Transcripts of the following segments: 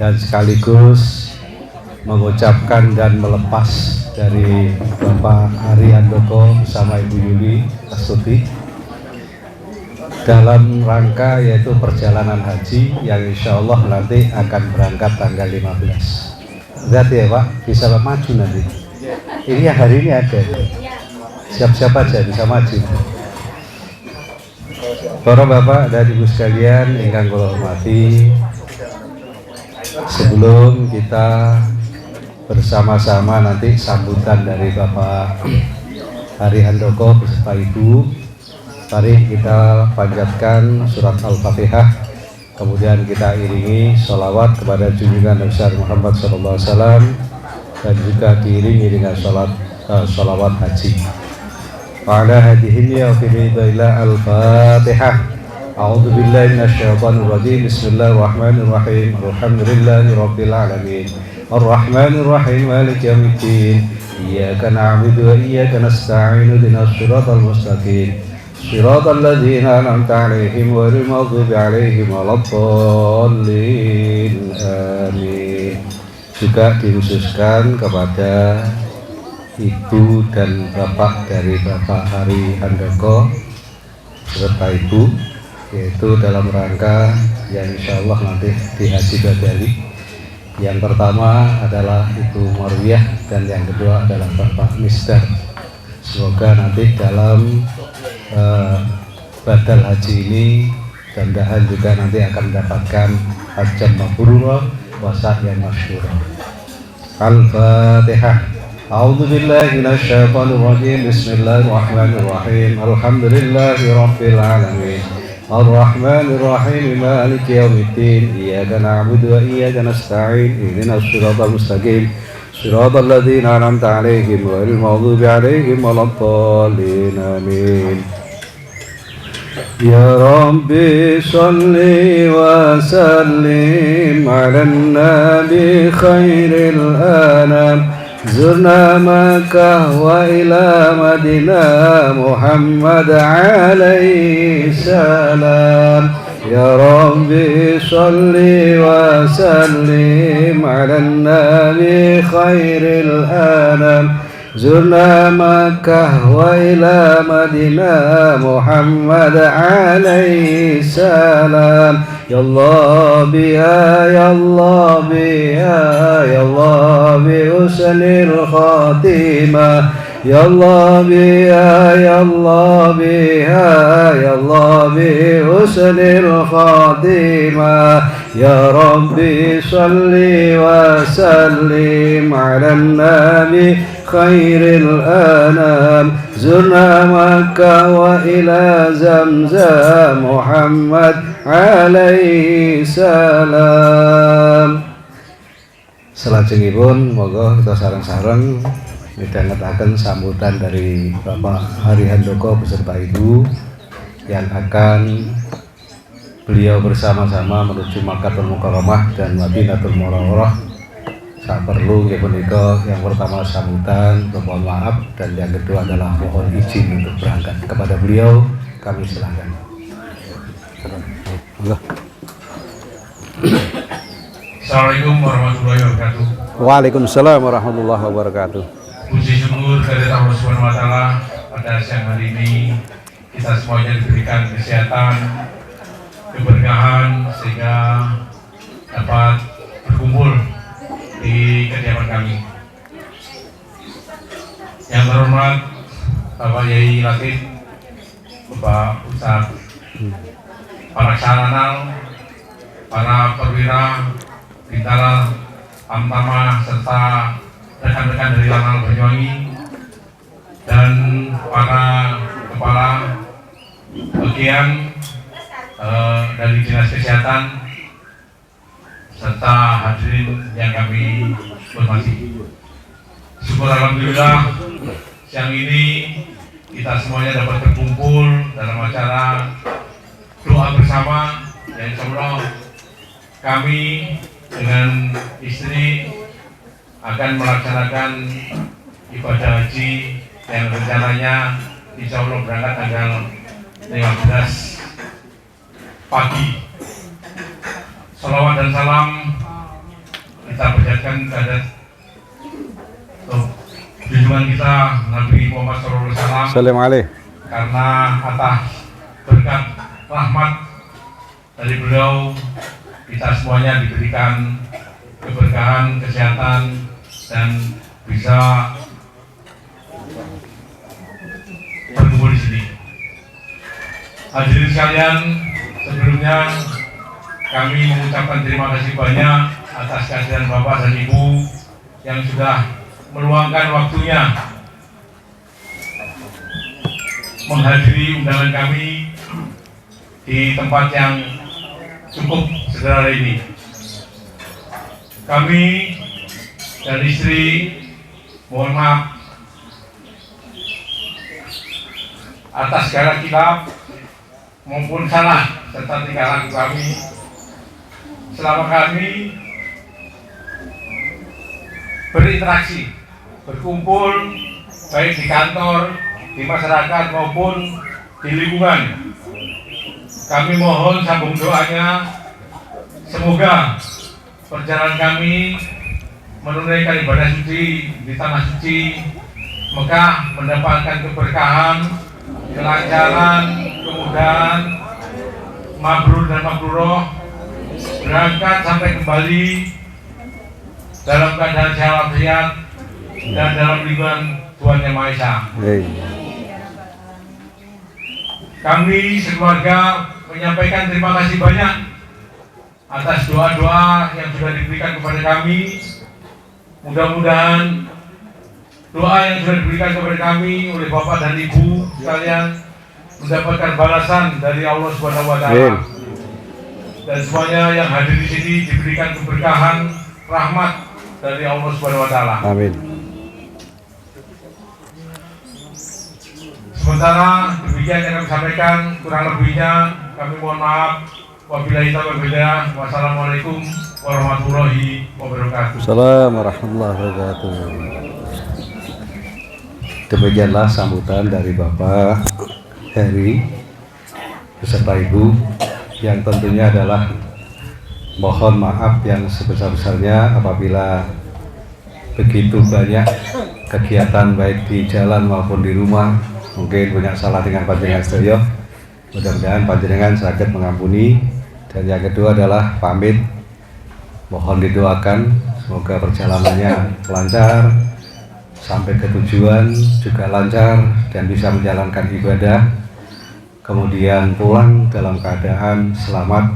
dan sekaligus mengucapkan dan melepas dari Bapak Ari Handoko bersama Ibu Yuli Astuti dalam rangka yaitu perjalanan haji yang insya Allah nanti akan berangkat tanggal 15. Lihat ya Pak, bisa maju nanti. Ini yang hari ini ada. Siap-siap aja bisa maju. Para Bapak dan Ibu sekalian ingkang kula hormati, sebelum kita bersama-sama nanti sambutan dari Bapak Ari Handoko beserta Ibu, mari kita panjatkan surat Al-Fatihah, kemudian kita iringi sholawat kepada junjungan Nabi Muhammad SAW dan juga diiringi dengan sholawat haji. Wa'ala hadihin ya firidailah Al-Fatihah. A'udhu billahi minasyaitanir rajim. Bismillahirrahmanirrahim. Alhamdulillahi rabbil alamin. Ar-Rahmanir Rahim. Maliki yaumiddin. Iyyaka na'budu wa iyyaka nasta'in. Ihdinas siratal mustaqim. Siratal ladzina an'amta 'alaihim ghairil maghdubi 'alaihim waladdallin. Amin. Juga dikhususkan kepada Ibu dan Bapak dari Bapak Ari Handoko serta Ibu, yaitu dalam rangka yang insya Allah nanti di Haji Badali. Yang pertama adalah Ibu Marwiyah dan yang kedua adalah Bapak Misdar. Semoga nanti dalam badal haji ini mudah-mudahan juga nanti akan mendapatkan hajjam mabrurah wa sa'yan masykurah. Al-Fatihah. A'udzu billahi minasyaitonir rajim. Bismillahirrahmanirrahim. Alhamdulillahi rabbil alamin. Ar-Rahmanir Rahim. Maliki yaumiddin. Iyyaka na'budu wa iyyaka nasta'in. Ihdinas siratal mustaqim. Siratal ladzina an'amta 'alaihim ghairil maghdubi 'alaihim waladdallin. Amin. Ya Rabbi shalli wa sallim 'alan nabi khairil anam. زرنا مكة وإلى مدينة محمد عليه السلام. يا ربي صل وسلم على النبي خير الأنام. زرنا مكة وإلى مدينة محمد عليه السلام. يا الله بها يا الله بها يا الله بحسن الخاتمة. يا الله بها يا الله بها يا الله بحسن الخاتمة. يا ربي صل وسلم على النبي خير الأنام. زرنا مكة وإلى زمزم محمد عليه السلام. Salajengipun monggo kita sareng-sareng midhangetaken sambutan dari Bapak Ari Handoko beserta Ibu yang akan beliau bersama-sama menuju Makkahul Mukarramah dan Madinatul Munawwarah. Saat perlu ya menika yang pertama sambutan, mohon maaf, dan yang kedua adalah mohon izin untuk berangkat. Kepada beliau kami silakan. Assalamualaikum warahmatullahi wabarakatuh. Waalaikumsalam warahmatullahi wabarakatuh. Puji syukur dari Allah Subhanahu wa taala pada siang hari ini kita semuanya diberikan kesehatan, keberkahan sehingga dapat berkumpul di kediaman kami. Yang terhormat Bapak Yai Latif, Bapak Ustadz, para saranal, para perwira, bintara, tamtama, serta rekan-rekan dari Lanal Banyuwangi dan para kepala bagian dari Dinas Kesehatan serta hadirin yang kami hormati. Syukur alhamdulillah siang ini kita semuanya dapat berkumpul dalam acara doa bersama yang insya Allah kami dengan istri akan melaksanakan ibadah haji yang rencananya insya Allah berangkat tanggal 15 pagi. Salawat dan salam kita panjatkan kepada junjungan kita Nabi Muhammad SAW. Salam alaih. Karena atas berkat rahmat dari beliau kita semuanya diberikan keberkahan, kesehatan, dan bisa berkumpul di sini. Hadirin sekalian, sebelumnya kami mengucapkan terima kasih banyak atas kehadiran Bapak dan Ibu yang sudah meluangkan waktunya menghadiri undangan kami di tempat yang cukup sederhana ini. Kami dan istri mohon maaf atas segala kilaf maupun salah serta tinggalan kami selama kami berinteraksi, berkumpul baik di kantor, di masyarakat maupun di lingkungan. Kami mohon sambung doanya, semoga perjalanan kami menunaikan ibadah suci di tanah suci Mekah mendapatkan keberkahan, kelancaran, kemudahan, mabrur dan mabruroh, berangkat sampai kembali dalam keadaan sehat walafiat dan dalam lindungan Tuhan Yang Maha Esa. Kami sekeluarga menyampaikan terima kasih banyak atas doa-doa yang sudah diberikan kepada kami. Mudah-mudahan doa yang sudah diberikan kepada kami oleh Bapak dan Ibu sekalian mendapatkan balasan dari Allah Subhanahu wa taala. Dan semuanya yang hadir di sini diberikan keberkahan, rahmat dari Allah Subhanahu wa taala. Amin. Sementara demikian yang kami sampaikan, kurang lebihnya kami mohon maaf. Wabillahi taufiq. Wassalamualaikum warahmatullahi wabarakatuh. Assalamualaikum warahmatullahi wabarakatuh. Demikianlah sambutan dari Bapak Heri beserta Ibu yang tentunya adalah mohon maaf yang sebesar-besarnya apabila begitu banyak kegiatan baik di jalan maupun di rumah mungkin banyak salah dengan panjenengan sedaya. Mudah-mudahan panjenengan saged mengampuni. Dan yang kedua adalah pamit, mohon didoakan semoga perjalanannya lancar sampai ke tujuan juga lancar dan bisa menjalankan ibadah, kemudian pulang dalam keadaan selamat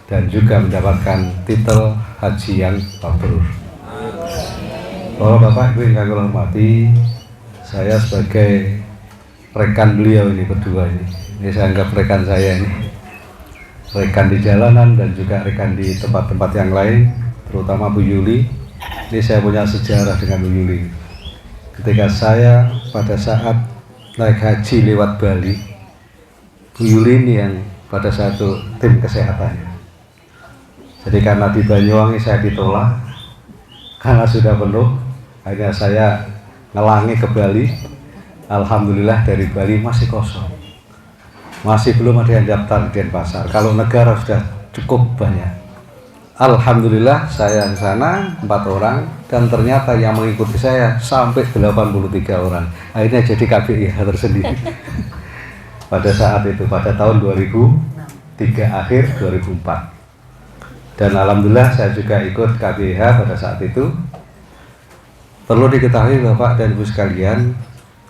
dan juga mendapatkan titel haji yang mabrur. Bapak Ibu yang kami hormati, saya sebagai rekan beliau ini berdua ini saya anggap rekan saya ini, rekan di jalanan dan juga rekan di tempat-tempat yang lain, terutama Bu Yuli. Ini saya punya sejarah dengan Bu Yuli. Ketika saya pada saat naik haji lewat Bali, Bu Yuli ini yang pada saat itu tim kesehatannya. Jadi karena di Banyuwangi saya ditolak, karena sudah penuh, akhirnya saya ngelangi ke Bali. Alhamdulillah dari Bali masih kosong, masih belum ada yang daftar di Denpasar. Kalau negara sudah cukup banyak. Alhamdulillah saya di sana 4 orang dan ternyata yang mengikuti saya sampai 83 orang. Akhirnya jadi KBIH tersendiri. Pada saat itu, pada tahun 2003 akhir 2004. Dan alhamdulillah saya juga ikut KBIH pada saat itu. Perlu diketahui Bapak dan Ibu sekalian,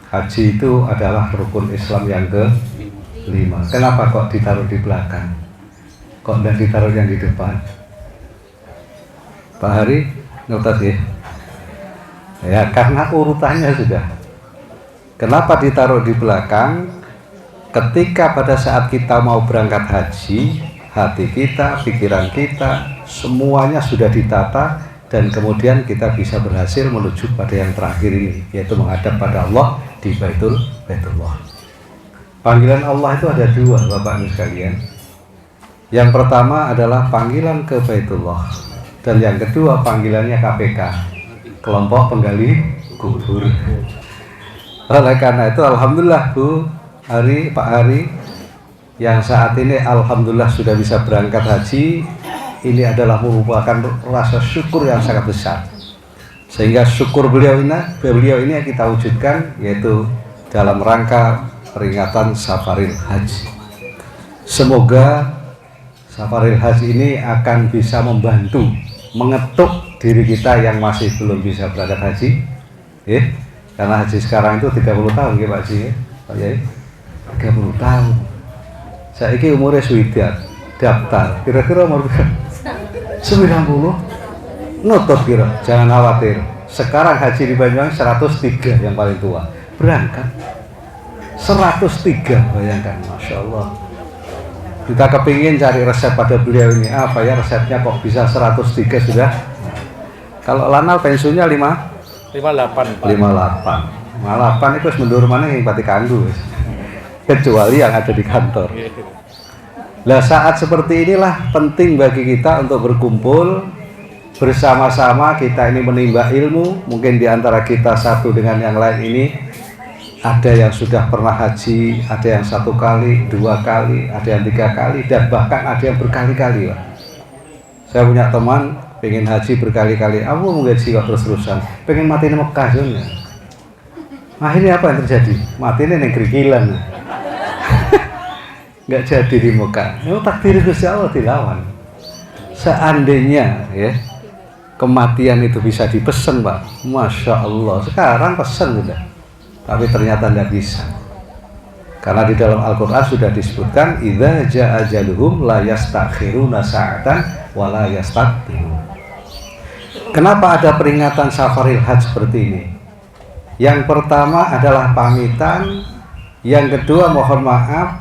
haji itu adalah rukun Islam yang ke-5. Kenapa kok ditaruh di belakang? Kok tidak ditaruh yang di depan? Pak Hari, ngerti ya? Ya karena urutannya sudah. Kenapa ditaruh di belakang? Ketika pada saat kita mau berangkat haji, hati kita, pikiran kita, semuanya sudah ditata dan kemudian kita bisa berhasil menuju pada yang terakhir ini, yaitu menghadap pada Allah di Baitullah. Panggilan Allah itu ada 2 Bapak Ibu sekalian. Yang pertama adalah panggilan ke Baitullah, dan yang kedua panggilannya KPK, kelompok penggali kubur. Oleh karena itu alhamdulillah Bu Hari, Pak Hari, yang saat ini alhamdulillah sudah bisa berangkat haji, ini adalah merupakan rasa syukur yang sangat besar. Sehingga syukur beliau ini kita wujudkan yaitu dalam rangka peringatan Safaril Haji. Semoga Safaril Haji ini akan bisa membantu mengetuk diri kita yang masih belum bisa berangkat haji. Karena haji sekarang itu 30 tahun ya Pak Haji, Pak Yai. 30 tahun. Saya ini umurnya sudah daftar. Kira-kira umur 90. Nutut kira. Jangan khawatir. Sekarang haji di Banyuwangi 103 yang paling tua. Berangkat 103, bayangkan, Masya Allah. Kita kepingin cari resep pada beliau ini. Apa ya resepnya kok bisa 103 sudah? Kalau lanal pensiunnya 58. 58 itu mundur mana yang pati kandu, kecuali yang ada di kantor. Nah saat seperti inilah penting bagi kita untuk berkumpul bersama-sama. Kita ini menimba ilmu. Mungkin di antara kita satu dengan yang lain ini ada yang sudah pernah haji, ada yang 1 kali, 2 kali, ada yang 3 kali, dan bahkan ada yang berkali-kali. Saya punya teman pengen haji berkali-kali, aku mau gaji kok terus-terusan, pengen mati di Mekah juga. Akhirnya apa yang terjadi? Mati ini yang kerikilan, nggak jadi di Mekah. Memang takdir Gusti Allah dilawan. Seandainya ya kematian itu bisa dipesan, Pak, Masya Allah. Sekarang pesan sudah, tapi ternyata tidak bisa. Karena di dalam Al-Quran sudah disebutkan, idza jaa ajaluhum la yastakhiruna sa'atan wa la yastaqdimun. Kenapa ada peringatan Safaril Hajj seperti ini? Yang pertama adalah pamitan, yang kedua mohon maaf,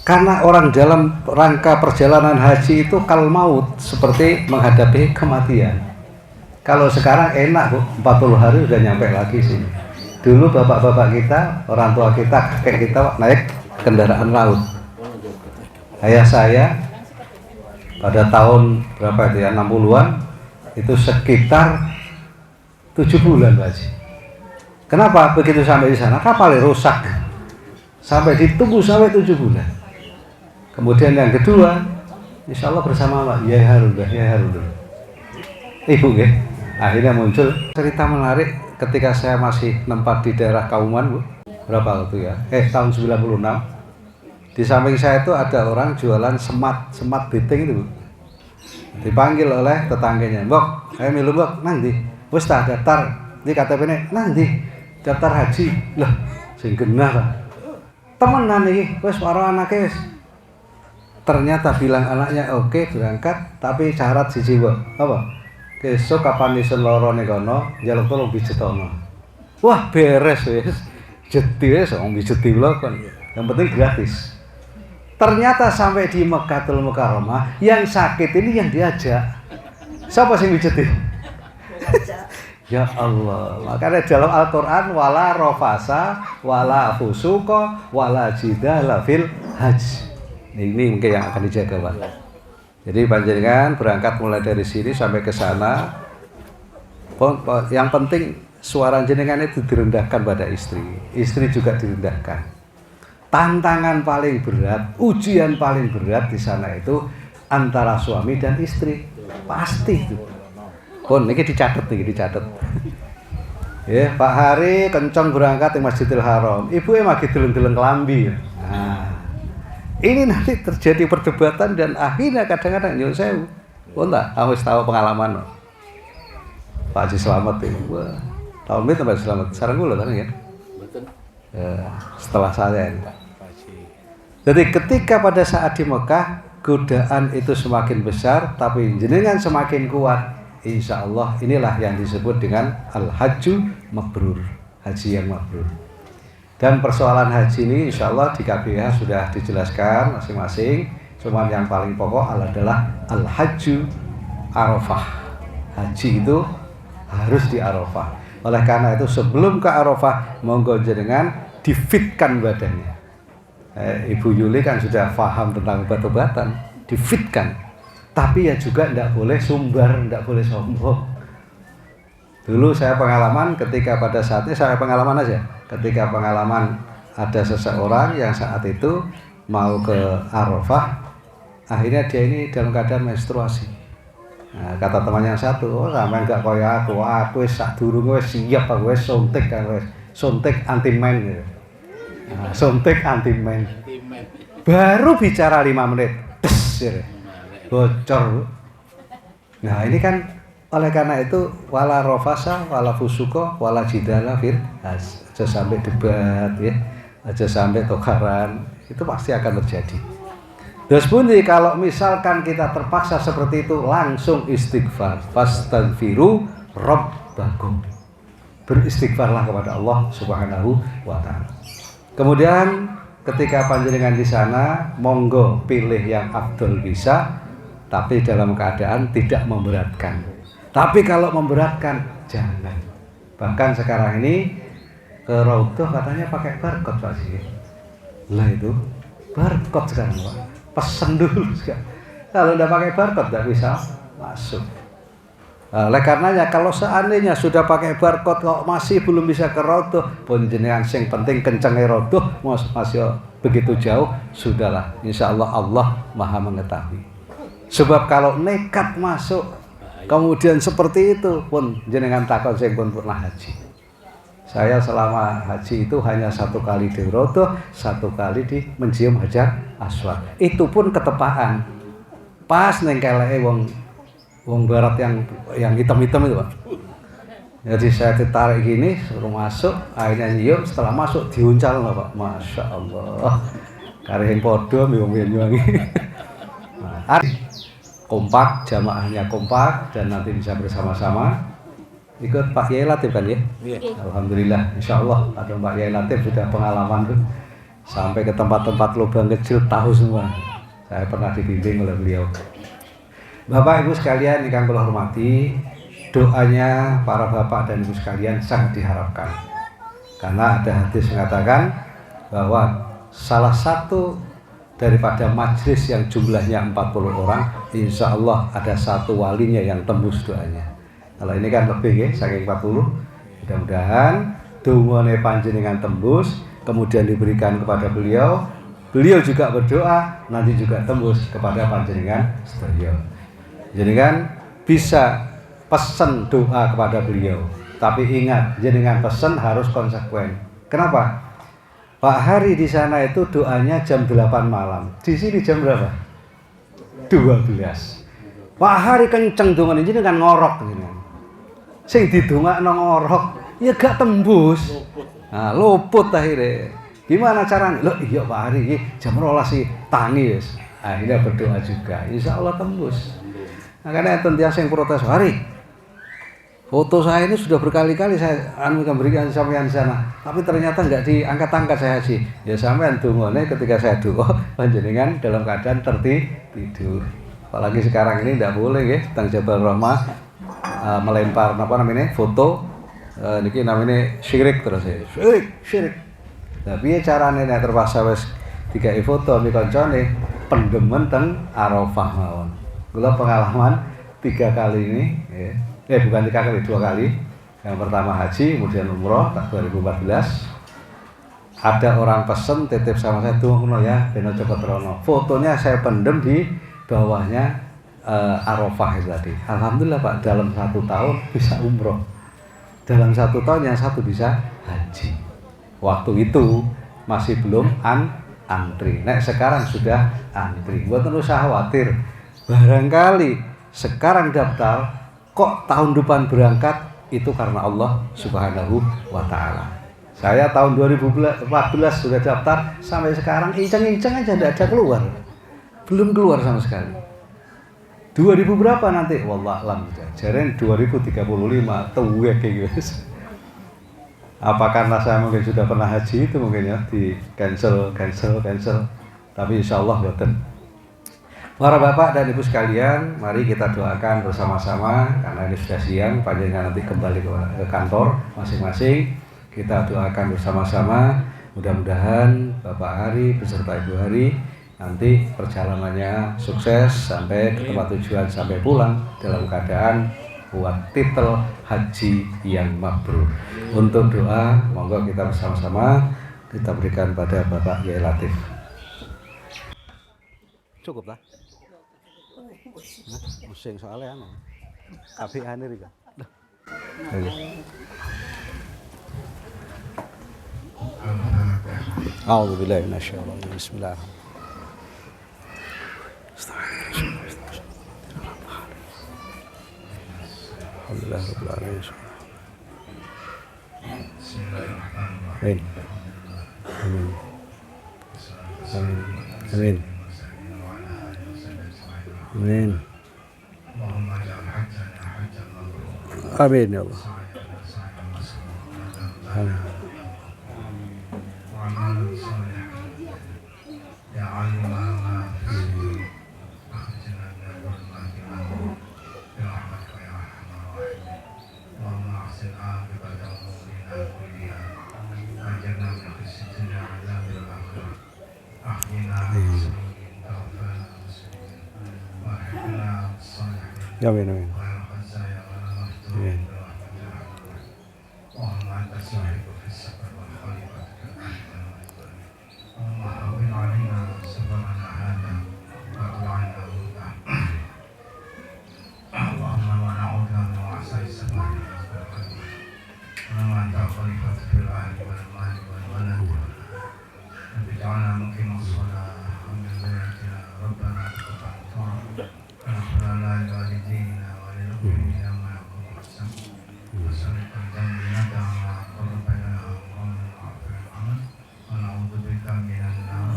karena orang dalam rangka perjalanan haji itu kal maut, seperti menghadapi kematian. Kalau sekarang enak Bu, 40 hari sudah nyampe lagi sini. Dulu bapak-bapak kita, orang tua kita, kakek kita naik kendaraan laut. Ayah saya pada tahun berapa itu ya, 60-an, itu sekitar 7 bulan Pak Haji. Kenapa? Begitu sampai di sana kapalnya rusak, sampai ditunggu sampai 7 bulan. Kemudian yang kedua, insya Allah bersama Pak Yai Harun, ibu ya, akhirnya muncul cerita menarik. Ketika saya masih nempat di daerah Kauman, Bu, berapa waktu ya? Tahun 96. Di samping saya itu ada orang jualan semat biting itu, Bu. Dipanggil oleh tetangganya, "Mbok, saya milu Mbok, nang ndi? Wis tak daftar di KTP-ne, nang ndi? Daftar haji." Lah, sing genah, Pak. Temenan iki, wis karo anake wis. Ternyata bilang anaknya oke berangkat, tapi syarat siji, Bu. Apa? Besok kapan isun lorone kono, njaluk tolong bijetono. Wah, beres wis. Jeti wis wong bijeti kon. Yang penting gratis. Ternyata sampai di Mekkatul Mukarramah, yang sakit ini yang diajak. Siapa sing bijeti? Ya Allah. Makanya dalam Al-Qur'an wala rafasa, wala fusuqa, wala jidala fil hajj. Ini mungkin yang akan dijaga, Pak. Jadi panjenengan berangkat mulai dari sini sampai ke sana. Yang penting suara jenengan itu direndahkan pada istri. Istri juga direndahkan. Tantangan paling berat, ujian paling berat di sana itu antara suami dan istri. Pasti itu. Ini dicatat. Ya, Pak Hari kencang berangkat di Masjidil Haram. Ibu lagi deleng-deleng kelambi. Nah, ini nanti terjadi perdebatan dan akhirnya kadang-kadang nyuwun sewu. Enggak, aku tahu pengalaman. Pak Haji Slamet ini, wah, tahun ini Pak Haji Slamet. Sarang kula kan ya. Betul. Setelah saya ini. Jadi ketika pada saat di Mekah godaan itu semakin besar, tapi jenengan semakin kuat. Insya Allah inilah yang disebut dengan al-hajju mabrur, haji yang mabrur. Dan persoalan haji ini insya Allah di KBH sudah dijelaskan masing-masing. Cuman yang paling pokok adalah al-hajju Arafah. Haji itu harus di Arafah. Oleh karena itu sebelum ke Arafah, monggo jenengan difitkan badannya. Ibu Yuli kan sudah paham tentang obat-obatan, difitkan. Tapi ya juga tidak boleh sumbar, tidak boleh sombong. Dulu saya pengalaman ketika pada saatnya, saya pengalaman aja. Ketika pengalaman ada seseorang yang saat itu mau ke Arafah, akhirnya dia ini dalam keadaan menstruasi. Nah, kata teman yang satu, oh sampean gak kaya aku wis sadurunge wis siap aku wis suntik kan wis. Suntik anti men gitu. Nah, suntik anti men. Baru bicara 5 menit, des, gitu. Bocor. Nah, ini kan oleh karena itu wala rofasa, wala fusuko, wala jidala fil aja sampai debat ya. Aja sampai tukaran. Itu pasti akan terjadi. Terus bunyi kalau misalkan kita terpaksa seperti itu langsung istighfar, fastaghfiru rabbakum. Beristighfarlah kepada Allah Subhanahu wa taala. Kemudian ketika panjenengan di sana, monggo pilih yang afdol bisa, tapi dalam keadaan tidak memberatkan. Tapi kalau memberatkan jangan. Bahkan sekarang ini ke Raudhah katanya pakai barcode Pak sih. Lah itu barcode sekarang Pak. Pesen dulu sekarang. Kalau udah pakai barcode tidak bisa masuk. Oleh karenanya kalau seandainya sudah pakai barcode kok masih belum bisa ke Raudhah, pun jenengan sing penting kencenge Raudhah masih begitu jauh, sudahlah. Insya Allah Allah Maha mengetahui. Sebab kalau nekat masuk kemudian seperti itu pun jenengan takon sing pun pernah haji. Saya selama haji itu hanya 1 kali di Raudhah, 1 kali di Mencium Hajar Aswad. Itu pun ketepaan. Pas neng keleke wong barat yang hitam-hitam itu Pak. Jadi saya ditarik gini, suruh masuk, akhirnya nyium, setelah masuk diuncal loh Pak. Masya Allah. Kareng podo miwong-miwongi. Nah, kompak, jamaahnya kompak dan nanti bisa bersama-sama. Ikut Pak Yai Latif kan ya? Iya. Alhamdulillah, insya Allah ada Pak Yai Latif sudah pengalaman tuh. Sampai ke tempat-tempat lubang kecil tahu semua. Saya pernah dibimbing oleh beliau. Bapak Ibu sekalian yang kula hormati, doanya para bapak dan ibu sekalian sangat diharapkan. Karena ada hadis mengatakan bahwa salah satu daripada majlis yang jumlahnya 40 orang, insya Allah ada 1 walinya yang tembus doanya. Kalau ini kan lebih ya, saking 40. Mudah-mudahan dungane panjenengan tembus, kemudian diberikan kepada beliau. Beliau juga berdoa, nanti juga tembus kepada panjenengan sedaya. Jadi kan bisa pesen doa kepada beliau. Tapi ingat, jenengan pesen harus konsekuen. Kenapa? Pak Hari di sana itu doanya jam 8 malam. Di sini jam berapa? 12. Pak Hari kenceng dongane jenengan ngorok jenengan. Sing didongakno ngorok, ya gak tembus. Nah, luput akhirnya. Gimana caranya? Loh iya Pak Hari iki jam 12 sih tangi wis. Akhirnya berdoa juga. Insya Allah tembus. Makanya enten tiyang sing protes, Hari. Foto saya ini sudah berkali-kali saya berikan sampean di sana, tapi ternyata enggak diangkat-angkat saya haji. Ya sampean dungane ketika saya doa panjenengan dalam keadaan tertidur. Apalagi sekarang ini enggak boleh ya, teng Jabal Rahmah melempar apa namanya? Foto niki namanya syirik terus ya. Syirik. Nah, piye carane nek terpaksa wis digawe foto ambil koncone pendemen teng Arafah mawon. Kula pengalaman 3 kali ini ya. Bukan 3 kali, 2 kali. Yang pertama haji, kemudian umroh tahun 2014. Ada orang pesen titip sama saya tunggu ya, ben aja ketrono. Fotonya saya pendem di bawahnya Arafah itu tadi. Alhamdulillah Pak, dalam 1 tahun bisa umroh. Dalam 1 tahun yang satu bisa haji. Waktu itu masih belum antri. Nek sekarang sudah antri. Mboten usah khawatir. Barangkali sekarang daftar kok tahun depan berangkat, itu karena Allah Subhanahu wa taala. Saya tahun 2014 sudah daftar, sampai sekarang inceng-inceng aja tidak ada keluar. Belum keluar sama sekali. 2000 berapa nanti? Wallah alam. Jaren 2035 tuwek iki wis. Apa karena saya mungkin sudah pernah haji itu mungkin ya di cancel. Tapi insya Allah boten. Para bapak dan ibu sekalian, mari kita doakan bersama-sama karena ini sudah siang, panjenengan nanti kembali ke kantor masing-masing. Kita doakan bersama-sama, mudah-mudahan Bapak Hari beserta Ibu Hari nanti perjalanannya sukses sampai ke tempat tujuan, sampai pulang dalam keadaan buat titel haji yang mabrur. Untuk doa, monggo kita bersama-sama kita berikan pada Bapak Yai Latif. Cukup lah. Pusing soalnya anu. Kabehane iki. A'udzu billahi minasyaitonir rajim. Bismillah. Alhamdulillah rabbil alamin. Amin. Amin. Amin. Amin. Amin ya Allah. Amin. Amin. Amin. Amin.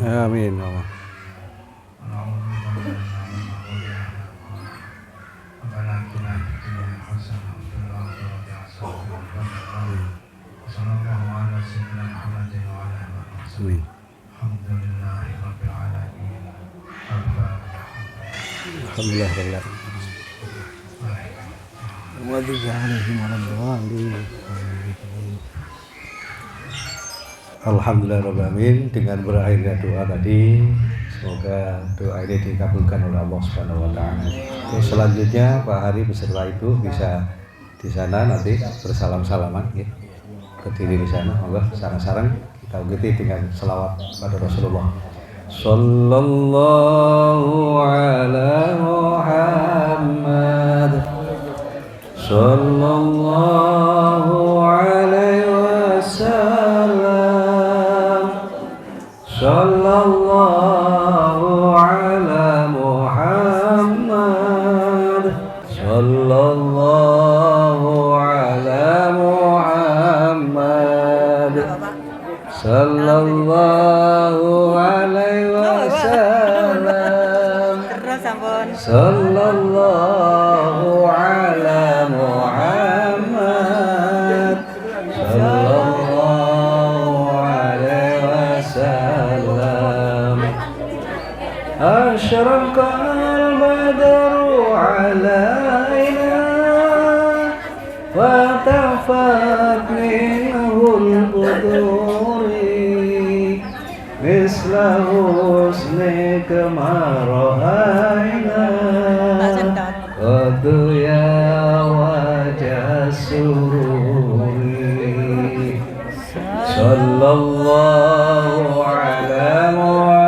Amin ya Allah. Amin. Alhamdulillah rabbil alamin. Alhamdulillahirrahmanirrahim. Dengan berakhirnya doa tadi, semoga doa ini dikabulkan oleh Allah Subhanahu wa taala. Selanjutnya Pak Hari beserta Ibu bisa di sana nanti bersalam-salaman ya. Berdiri di sana, Allah sarang-sarang kita ikuti dengan selawat pada Rasulullah. Sallallahu ala Muhammad. Sallallahu alaihi wasallam. Sallallahu ala Muhammad. Sallallahu ala Muhammad. Sallallahu alaihi wasallam. Sallallahu ala Muhammad. Sallallahu alaihi wasallam. Asyraqal badru alaina wa tafat minhul buduri misla husnika ma ra'ayna qad ya wajah sururi. Sallallahu ala Muhammad.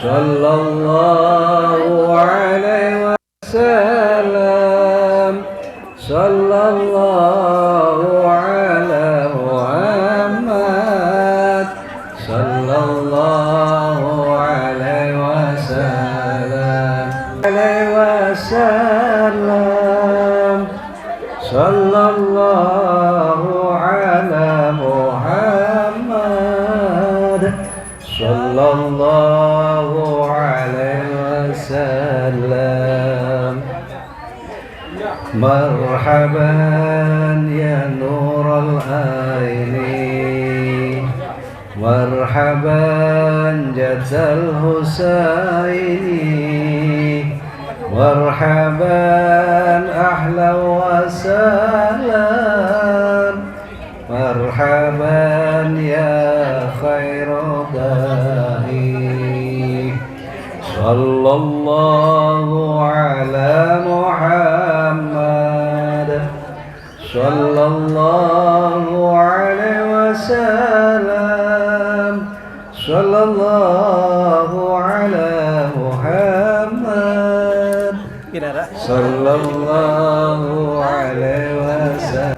Sallallahu alaihi wasallam. Sallallahu ala Muhammad. Sallallahu alaihi wasallam. Alaihi wasallam. Sallallahu ala Muhammad. Sallallahu alaihi wasallam. Marhaban ya nurul aini. Marhaban jazal husaini. Marhaban ahla wa salam. Marhaban ya khairu da'i. Sallallahu ala Muhammad. Sallallahu alaihi wasallam. Sallallahu ala Pinara. sallallahu alaihi wasallam.